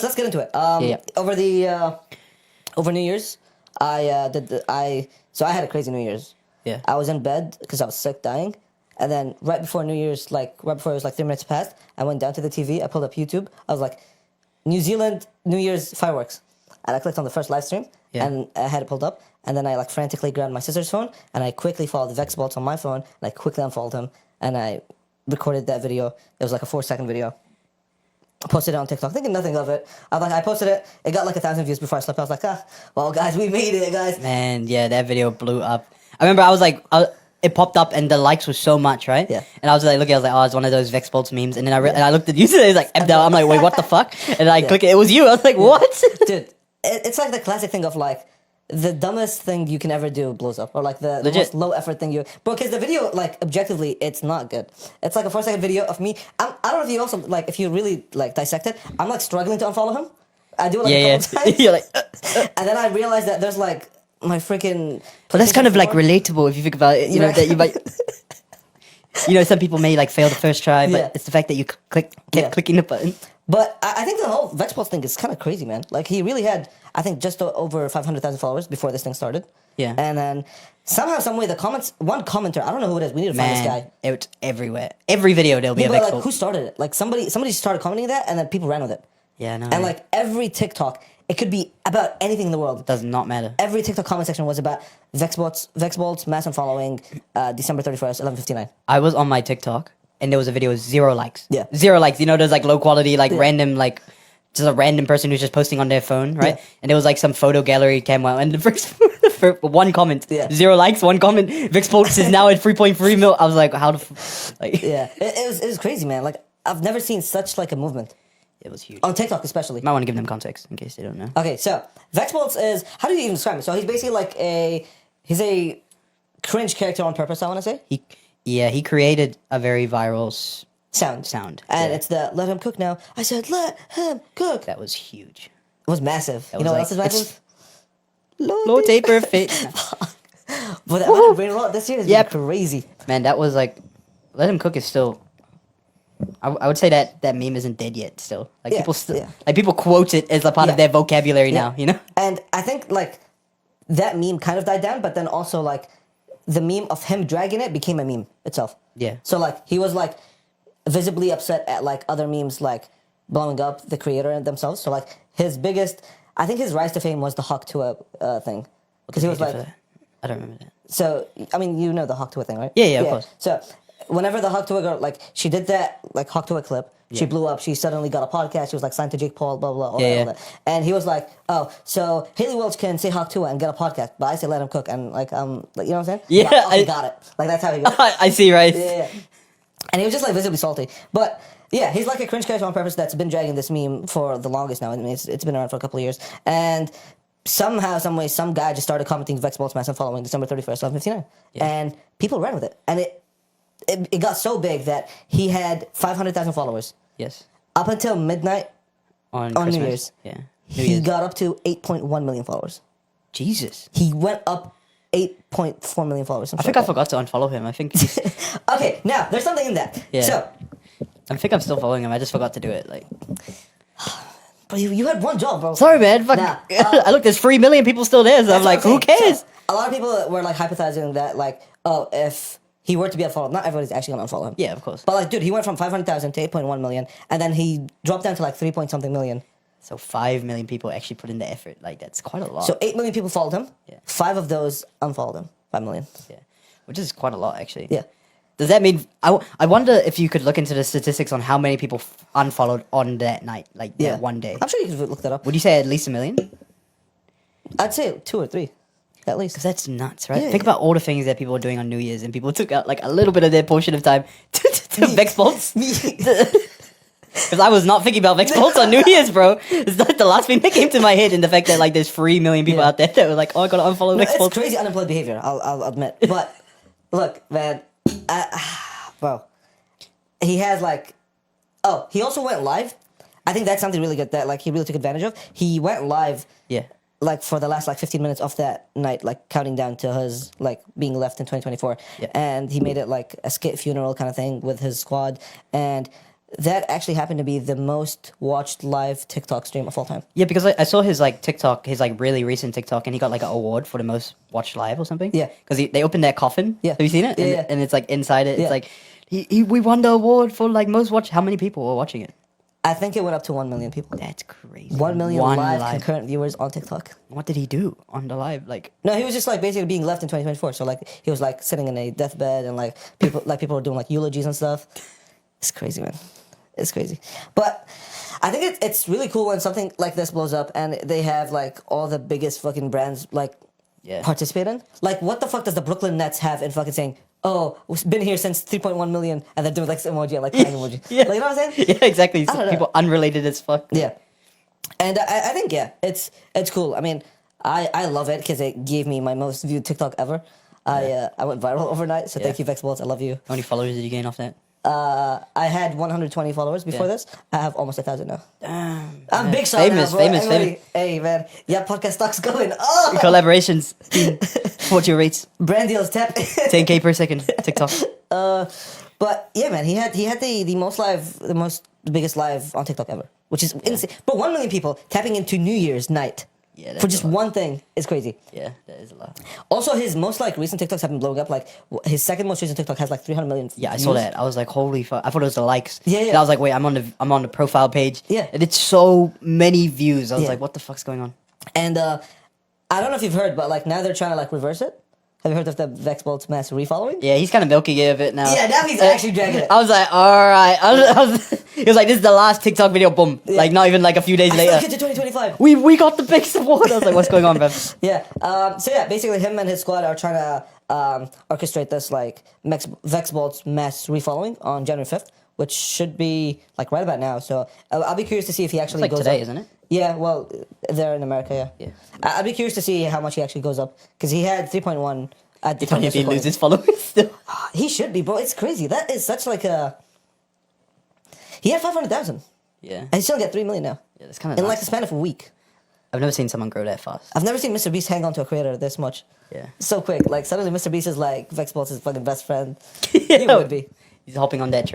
let's get into it. Yeah. Over New Year's, so I had a crazy New Year's. Yeah. I was in bed because I was sick, dying, and then right before New Year's, right before it was 3 minutes past, I went down to the TV. I pulled up YouTube. I was like, New Zealand New Year's fireworks, and I clicked on the first live stream, and I had it pulled up, and then I frantically grabbed my sister's phone, and I quickly followed the Vexbolts on my phone, and I quickly unfollowed him, and I recorded that video. It was like a 4-second video. I posted it on TikTok, thinking nothing of it. I posted it. It got 1,000 views before I slept. I was like, well, guys, we made it, guys. Man, yeah, that video blew up. I remember I was like, it popped up and the likes were so much, right? Yeah. And I was like, looking, I was like, oh, it's one of those Vexbolts memes. And then I looked at you today, it's like, I'm like, wait, what the fuck? And I click it, it was you. I was like, what? Dude, it's like the classic thing of the dumbest thing you can ever do blows up, or the most low effort thing bro, because the video objectively it's not good. It's like a 4-second video of me. I don't know if you also if you really dissect it, I'm struggling to unfollow him. I do it a couple times. You're like and then I realized that there's my freaking well, that's kind of relatable if you think about it, you know, that you might you know, some people may fail the first try, but it's the fact that you kept clicking the button. But I think the whole Vexbolts thing is kind of crazy, man. He really had, I think, just over 500,000 followers before this thing started. Yeah. And then somehow, some way, one commenter, I don't know who it is. We need to find this guy. It's everywhere. Every video there'll be a Vexbolt. Who started it? Somebody started commenting that, and then people ran with it. Yeah, I know. And every TikTok, it could be about anything in the world. It does not matter. Every TikTok comment section was about Vexbolts mass unfollowing, December 31st, 11:59. I was on my TikTok. And there was a video with 0 likes. Yeah. 0 likes. You know, there's low quality, random, just a random person who's just posting on their phone, right? Yeah. And there was some photo gallery came out, and the first one comment, Yeah. 0 likes, 1 comment. Vexbolts is now at 3.3 mil. I was like, how the Yeah, it was crazy, man. I've never seen such a movement. It was huge. On TikTok, especially. Might want to give them context in case they don't know. Okay, so Vexbolts is, how do you even describe him? So he's basically he's a cringe character on purpose, I want to say. He created a very viral sound. And it's the let him cook now. I said, let him cook. That was huge. It was massive. You know what else is massive? Low taper fit. But that brain rot this year has been crazy. Man, that was let him cook is still. I would say that meme isn't dead yet. Still, people still people quote it as a part of their vocabulary now. You know. And I think that meme kind of died down, but then also the meme of him dragging it became a meme itself. Yeah. So he was visibly upset at other memes blowing up the creator themselves. So his biggest, I think his rise to fame was the Hawk Tua thing, because he was I don't remember that. So I mean, you know the Hawk Tua thing, right? Yeah, of course. So whenever the Hawk Tua girl she did that Hawk Tua clip. She blew up. She suddenly got a podcast. She was signed to Jake Paul, blah, blah, all that. And he was like, oh, so Haley Welch can say Hawk Tua and get a podcast, but I say let him cook. And, you know what I'm saying? Yeah. I got it. That's how he goes. I see, right? Yeah. And he was just, visibly salty. But, yeah, he's a cringe character on purpose that's been dragging this meme for the longest now. I mean, it's been around for a couple of years. And somehow, some way, some guy just started commenting Vexbolts mass and following December 31st, 11:59. Yeah. And people ran with it. And it got so big that he had 500,000 followers. Yes. Up until midnight on New Year's. Yeah. He got up to 8.1 million followers. Jesus. He went up 8.4 million followers. I think I forgot to unfollow him. I think he's... Okay, now, there's something in that. Yeah. So... I think I'm still following him. I just forgot to do it. But you had one job, bro. Sorry, man. Fuck. Nah, I look, there's 3 million people still there, so I'm like, who cares? So, a lot of people were hypothesizing that, oh, if he were to be unfollowed, not everybody's actually going to unfollow him. Yeah, of course. But, dude, he went from 500,000 to 8.1 million, and then he dropped down to 3-point-something million. So 5 million people actually put in the effort. That's quite a lot. So 8 million people followed him. Yeah. 5 of those unfollowed him. 5 million. Yeah. Which is quite a lot, actually. Yeah. Does that mean... I wonder if you could look into the statistics on how many people unfollowed on that night, that one day. I'm sure you could look that up. Would you say at least 1 million? I'd say 2 or 3. At least. Because that's nuts, right? Yeah, Think about all the things that people were doing on New Year's, and people took out a little bit of their portion of time to Vexbolts. Because I was not thinking about Vexbolts on New Year's, bro. It's not the last thing that came to my head, and the fact that there's 3 million people out there that were oh, I gotta unfollow Vexbolts. It's crazy unemployed behavior, I'll admit. But look, man, bro, he has he also went live. I think that's something really good that he really took advantage of. He went live. Yeah. For the last 15 minutes of that night, counting down to his being left in 2024, Yeah. and he made it a skit funeral kind of thing with his squad, and that actually happened to be the most watched live TikTok stream of all time. Yeah, because I saw his like TikTok, his like really recent TikTok, and he got like an award for the most watched live or something. Yeah. Because they opened their coffin. Yeah. Have you seen it? Yeah, and, yeah. and it's like inside it. Yeah. It's like we won the award for like most watched. How many people were watching it? I think it went up to 1 million people. That's crazy. 1 million live concurrent viewers on TikTok. What did he do on the live? Like, No, he was just like basically being left in 2024. So like he was like sitting in a deathbed and like people were doing like eulogies and stuff. It's crazy, man. It's crazy. But I think it's really cool when something like this blows up and they have like all the biggest fucking brands like participate in. Like what the fuck does the Brooklyn Nets have in fucking saying, oh, we've been here since 3.1 million, and they're doing like this emoji and like crying emoji. Yeah. Like, you know what I'm saying? Yeah, exactly. I don't know. People unrelated as fuck. Yeah. And I think, yeah, it's cool. I mean, I love it because it gave me my most viewed TikTok ever. I went viral overnight, so thank you, Vexbolts. I love you. How many followers did you gain off that? I had 120 followers before this. I have almost 1,000 now. Damn. I'm big shot Famous, now, bro. famous, Everybody, famous. hey, man. Yeah, podcast stock's going up. Collaborations. What's your rates? Brand deals, tap. 10K per second. TikTok. But yeah, man, he had the biggest live on TikTok ever, which is insane. But 1 million people tapping into New Year's night for just one thing is crazy. Yeah, that is a lot. Also, his most like recent TikToks have been blowing up. Like his second most recent TikTok has like 300 million. Yeah, I views. saw that. I was like, holy fuck! I thought it was the likes. Yeah, yeah. And I was like, wait, I'm on the profile page. Yeah. and it's so many views. I was Yeah. like, what the fuck's going on? And I don't know if you've heard, but like now they're trying to like reverse it. Have you heard of the Vexbolts mass refollowing? Yeah, he's kind of milking it a bit now. Yeah, now he's actually dragging it. I was like, all right. He was like, this is the last TikTok video. Boom. Yeah. Like not even like a few days I later. still get to 2025. We got the biggest award. I was like, what's going on, bruv? Yeah. So yeah, basically him and his squad are trying to orchestrate this like Vexbolts mass refollowing on January 5th, which should be like right about now. So I'll be curious to see if he actually It's like goes today, up. isn't it? Yeah, well, they're in America, yeah. I'd be curious to see how much he actually goes up because he had 3.1 at the time. If he loses followers still. He should be, bro. It's crazy. That is such like a. He had 500,000, Yeah. and he's still get 3 million now Yeah, that's kind of in like the span of a week. I've never seen someone grow that fast. I've never seen Mr. Beast hang on to a creator this much. Yeah. So quick. Like suddenly, Mr. Beast is like Vexbolts' fucking best friend. Yeah. He would be. He's hopping on that train.